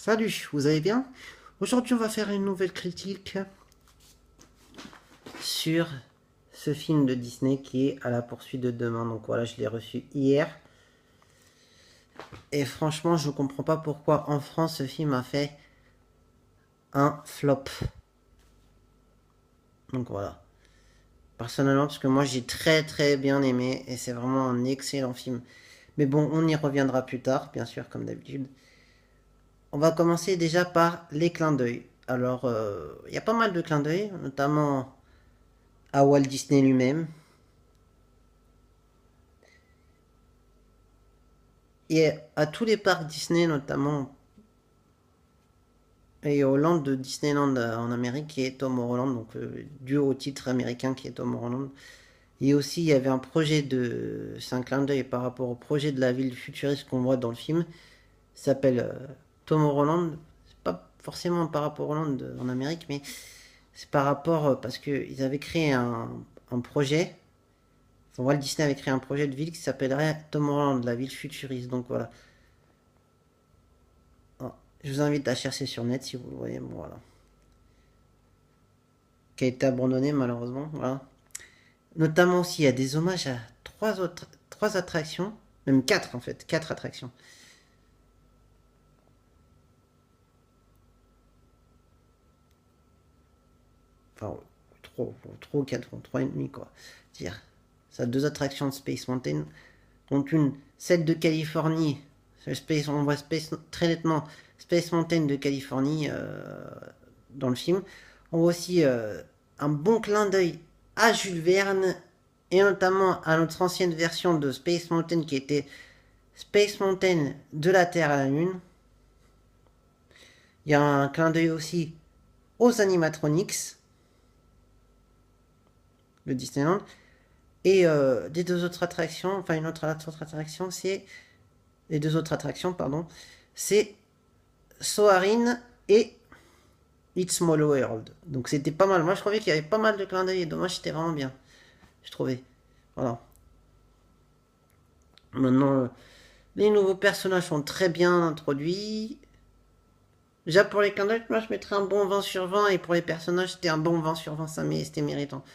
Salut, vous allez bien? Aujourd'hui, on va faire une nouvelle critique sur ce film de Disney qui est À la poursuite de demain. Donc voilà, je l'ai reçu hier. Et franchement, je ne comprends pas pourquoi en France ce film a fait un flop. Donc voilà. Personnellement, parce que moi j'ai très bien aimé et c'est vraiment un excellent film. Mais bon, on y reviendra plus tard, bien sûr, comme d'habitude. On va commencer déjà par les clins d'œil. Alors, il y a pas mal de clins d'œil, notamment à Walt Disney lui-même. Et à tous les parcs Disney, notamment, et au land de Disneyland en Amérique, qui est Tom Holland, donc dû au titre américain qui est Tom Holland. Et aussi, il y avait un projet de. C'est un clin d'œil par rapport au projet de la ville futuriste qu'on voit dans le film. Ça s'appelle Tom Holland. C'est pas forcément par rapport au land en Amérique, mais c'est par rapport. Parce qu'ils avaient créé un projet. Enfin, Walt Disney avait créé un projet de ville qui s'appellerait Tom Holland, la ville futuriste. Donc voilà. Je vous invite à chercher sur net si vous le voyez. Bon, voilà. Qui a été abandonné malheureusement. Voilà. Notamment aussi, il y a des hommages à trois attractions, même quatre en fait, quatre attractions. Enfin, trop, quatre, trois et demi quoi. C'est-à-dire, ça a deux attractions de Space Mountain, dont une, celle de Californie. Space, on voit Space, très nettement Space Mountain de Californie dans le film. On voit aussi un bon clin d'œil à Jules Verne et notamment à notre ancienne version de Space Mountain qui était Space Mountain de la Terre à la Lune. Il y a un clin d'œil aussi aux animatronics de Disneyland. Et des deux autres attractions, enfin une autre attraction, c'est les deux autres attractions, pardon, c'est Soarin et It's Small World. Donc c'était pas mal. Moi je trouvais qu'il y avait pas mal de clins d'œil et dommage, c'était vraiment bien. Je trouvais. Voilà. Maintenant, les nouveaux personnages sont très bien introduits. Déjà pour les clins d'œil, moi je mettrais un bon 20 sur 20 et pour les personnages c'était un bon 20 sur 20, c'était méritant.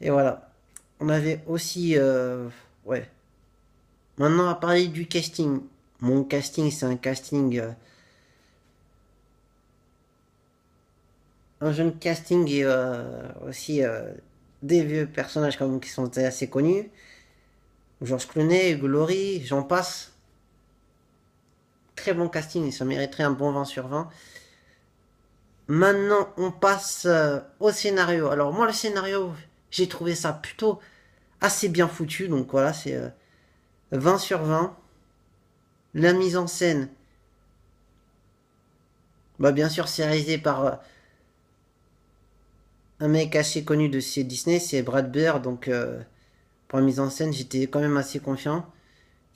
Et voilà. On avait aussi... ouais. Maintenant à parler du casting. Mon casting c'est un casting... un jeune casting et aussi des vieux personnages comme, qui sont assez connus. Georges Clooney, Glory, j'en passe. Très bon casting, ça mériterait un bon 20 sur 20. Maintenant, on passe au scénario. Alors moi, le scénario, j'ai trouvé ça plutôt assez bien foutu. Donc voilà, c'est 20 sur 20. La mise en scène, bah bien sûr, c'est réalisé par un mec assez connu de chez Disney, c'est Brad Bird. Donc pour la mise en scène, j'étais quand même assez confiant.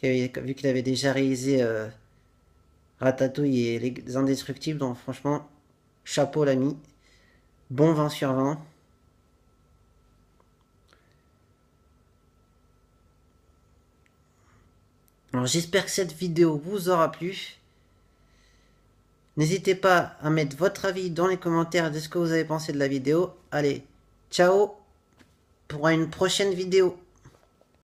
Vu qu'il avait déjà réalisé Ratatouille et Les Indestructibles. Donc franchement, chapeau l'ami. Bon 20 sur 20. Alors j'espère que cette vidéo vous aura plu. N'hésitez pas à mettre votre avis dans les commentaires de ce que vous avez pensé de la vidéo. Allez, ciao pour une prochaine vidéo.